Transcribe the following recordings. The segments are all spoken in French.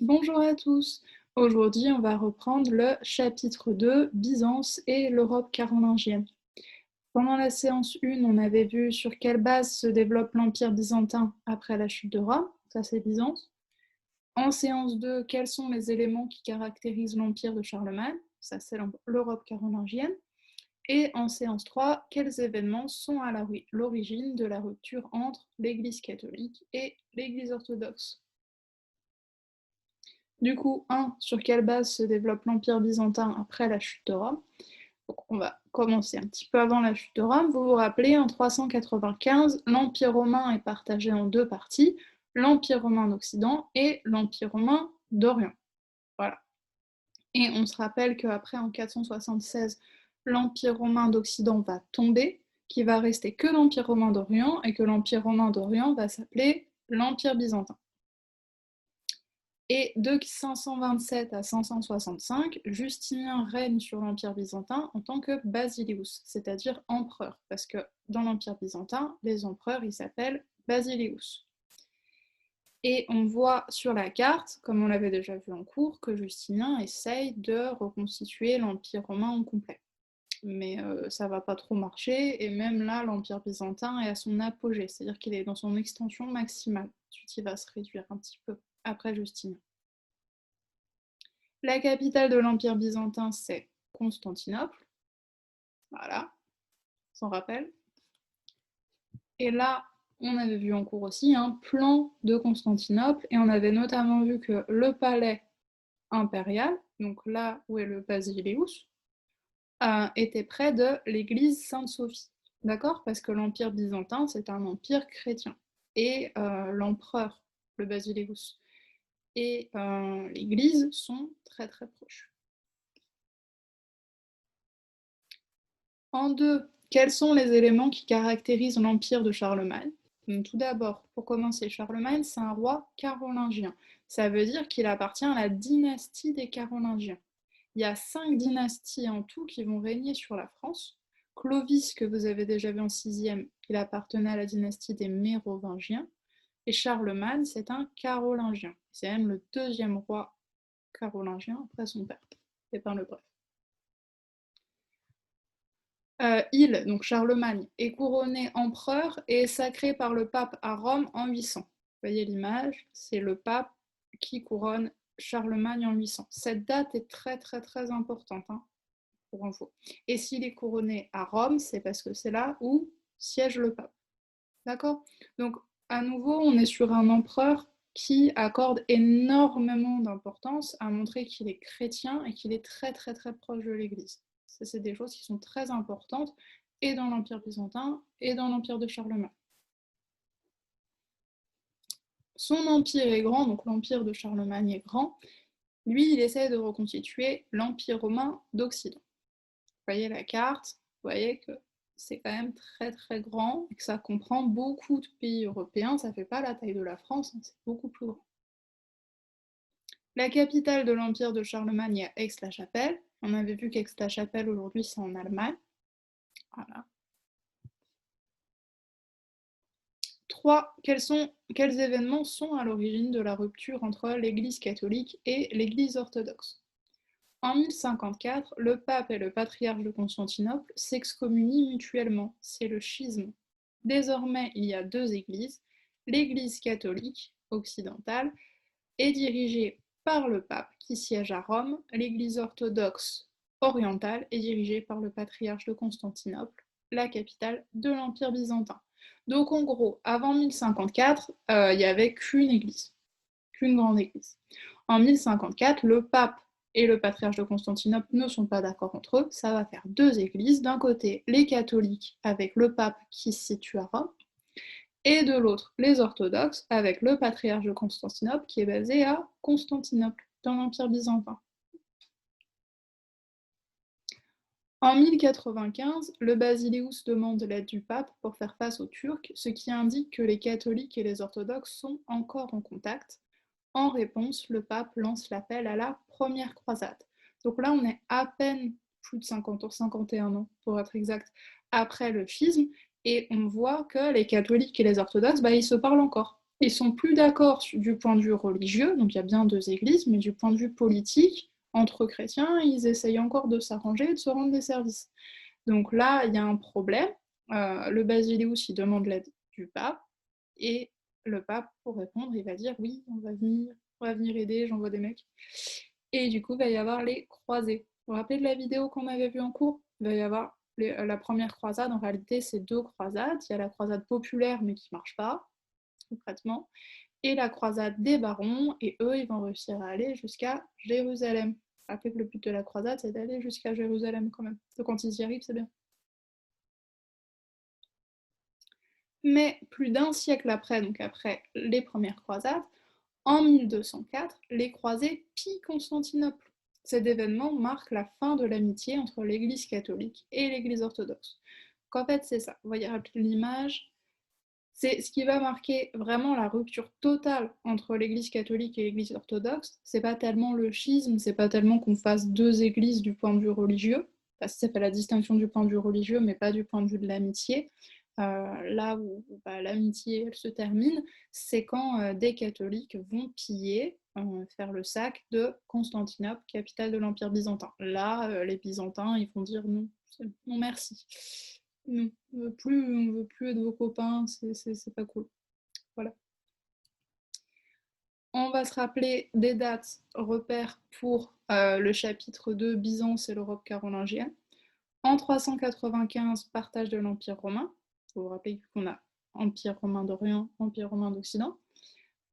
Bonjour à tous. Aujourd'hui, on va reprendre le chapitre 2, Byzance et l'Europe carolingienne. Pendant la séance 1, on avait vu sur quelle base se développe l'Empire byzantin après la chute de Rome, ça c'est Byzance. En séance 2, quels sont les éléments qui caractérisent l'Empire de Charlemagne, ça c'est l'Europe carolingienne. Et en séance 3, quels événements sont à l'origine de la rupture entre l'Église catholique et l'Église orthodoxe. Du coup, sur quelle base se développe l'Empire byzantin après la chute de Rome? Donc, on va commencer un petit peu avant la chute de Rome. Vous vous rappelez, en 395, l'Empire romain est partagé en deux parties, l'Empire romain d'Occident et l'Empire romain d'Orient. Voilà. Et on se rappelle qu'après, en 476, l'Empire romain d'Occident va tomber, qu'il va rester que l'Empire romain d'Orient, et que l'Empire romain d'Orient va s'appeler l'Empire byzantin. Et de 527 à 565, Justinien règne sur l'Empire byzantin en tant que basileus, c'est-à-dire empereur, parce que dans l'Empire byzantin, les empereurs, ils s'appellent basileus. Et on voit sur la carte, comme on l'avait déjà vu en cours, que Justinien essaye de reconstituer l'Empire romain en complet. Mais ça va pas trop marcher, et même là, l'Empire byzantin est à son apogée, c'est-à-dire qu'il est dans son extension maximale. Ensuite, il va se réduire un petit peu après Justinien. La capitale de l'Empire byzantin, c'est Constantinople. Voilà, s'en rappelle. Et là, on avait vu en cours aussi un plan de Constantinople, et on avait notamment vu que le palais impérial, donc là où est le Basileus, était près de l'église Sainte-Sophie. D'accord? Parce que l'Empire byzantin, c'est un empire chrétien. Et l'empereur, le Basileus, et l'église sont très très proches. En deux, quels sont les éléments qui caractérisent l'empire de Charlemagne? Donc, tout d'abord, pour commencer, Charlemagne, c'est un roi carolingien. Ça veut dire qu'il appartient à la dynastie des Carolingiens. Il y a 5 dynasties en tout qui vont régner sur la France. Clovis, que vous avez déjà vu en 6e, il appartenait à la dynastie des Mérovingiens. Et Charlemagne, c'est un carolingien. C'est même le deuxième roi carolingien après son père, Pépin le Bref. Il, donc Charlemagne, est couronné empereur et est sacré par le pape à Rome en 800. Vous voyez l'image, c'est le pape qui couronne Charlemagne en 800. Cette date est très très très importante, hein, pour info. Et s'il est couronné à Rome, c'est parce que c'est là où siège le pape. D'accord? Donc, à nouveau, on est sur un empereur qui accorde énormément d'importance à montrer qu'il est chrétien et qu'il est très très très proche de l'Église. Ça, c'est des choses qui sont très importantes, et dans l'Empire byzantin, et dans l'Empire de Charlemagne. Son empire est grand, donc l'Empire de Charlemagne est grand. Lui, il essaie de reconstituer l'Empire romain d'Occident. Vous voyez la carte, vous voyez que c'est quand même très très grand et que ça comprend beaucoup de pays européens. Ça ne fait pas la taille de la France, hein, c'est beaucoup plus grand. La capitale de l'Empire de Charlemagne est Aix-la-Chapelle. On avait vu qu'Aix-la-Chapelle aujourd'hui c'est en Allemagne. Voilà. 3. Quels événements sont à l'origine de la rupture entre l'Église catholique et l'Église orthodoxe? En 1054, le pape et le patriarche de Constantinople s'excommunient mutuellement. C'est le schisme. Désormais, il y a deux églises. L'Église catholique occidentale est dirigée par le pape qui siège à Rome. L'Église orthodoxe orientale est dirigée par le patriarche de Constantinople, la capitale de l'Empire byzantin. Donc en gros, avant 1054, il n'y avait qu'une église, qu'une grande église. En 1054, le pape et le patriarche de Constantinople ne sont pas d'accord entre eux, ça va faire deux églises. D'un côté, les catholiques avec le pape qui se situe à Rome, et de l'autre, les orthodoxes avec le patriarche de Constantinople qui est basé à Constantinople, dans l'Empire byzantin. En 1095, le Basileus demande l'aide du pape pour faire face aux Turcs, ce qui indique que les catholiques et les orthodoxes sont encore en contact. En réponse, le pape lance l'appel à la première croisade. Donc là, on est à peine plus de 50 ans, 51 ans pour être exact, après le schisme, et on voit que les catholiques et les orthodoxes, ils se parlent encore. Ils sont plus d'accord du point de vue religieux, donc il y a bien deux églises, mais du point de vue politique, entre chrétiens, ils essayent encore de s'arranger et de se rendre des services. Donc là, il y a un problème. Le Basileus, il demande l'aide du pape, et le pape, pour répondre, il va dire oui, on va venir aider, j'envoie des mecs. Et du coup, il va y avoir les croisés. Vous vous rappelez de la vidéo qu'on avait vue en cours? Il va y avoir la première croisade, en réalité, c'est deux croisades. Il y a la croisade populaire, mais qui ne marche pas, concrètement, et la croisade des barons, et eux, ils vont réussir à aller jusqu'à Jérusalem. Rappelez que le but de la croisade, c'est d'aller jusqu'à Jérusalem quand même. Donc quand ils y arrivent, c'est bien. Mais plus d'un siècle après, donc après les premières croisades, en 1204, les croisés pillent Constantinople. Cet événement marque la fin de l'amitié entre l'Église catholique et l'Église orthodoxe. Donc en fait, c'est ça. Vous voyez, rappelez l'image. C'est ce qui va marquer vraiment la rupture totale entre l'Église catholique et l'Église orthodoxe. C'est pas tellement le schisme, c'est pas tellement qu'on fasse deux églises du point de vue religieux, parce que ça fait la distinction du point de vue religieux, mais pas du point de vue de l'amitié. Là où l'amitié elle se termine, c'est quand des catholiques vont piller, faire le sac de Constantinople, capitale de l'Empire byzantin. Là, les Byzantins, ils vont dire non, non merci. Non, on veut plus être vos copains, c'est pas cool. Voilà. On va se rappeler des dates repères pour le chapitre 2, Byzance et l'Europe carolingienne. En 395, partage de l'Empire romain. Vous vous rappelez qu'on a Empire romain d'Orient, Empire romain d'Occident.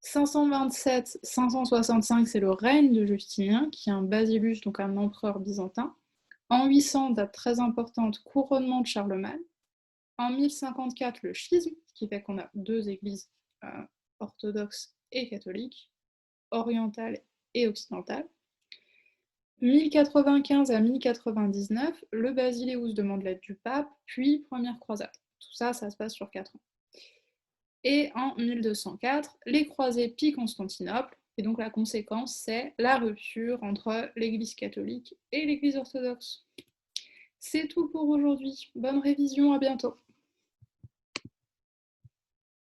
527-565, c'est le règne de Justinien, qui est un basilus, donc un empereur byzantin. En 800, date très importante, couronnement de Charlemagne. En 1054, le schisme, ce qui fait qu'on a deux églises orthodoxes et catholiques, orientales et occidentales. 1095 à 1099, le Basileus demande l'aide du pape, puis première croisade. Tout ça, ça se passe sur 4 ans. Et en 1204, les croisés pillent Constantinople, et donc la conséquence, c'est la rupture entre l'Église catholique et l'Église orthodoxe. C'est tout pour aujourd'hui. Bonne révision, à bientôt.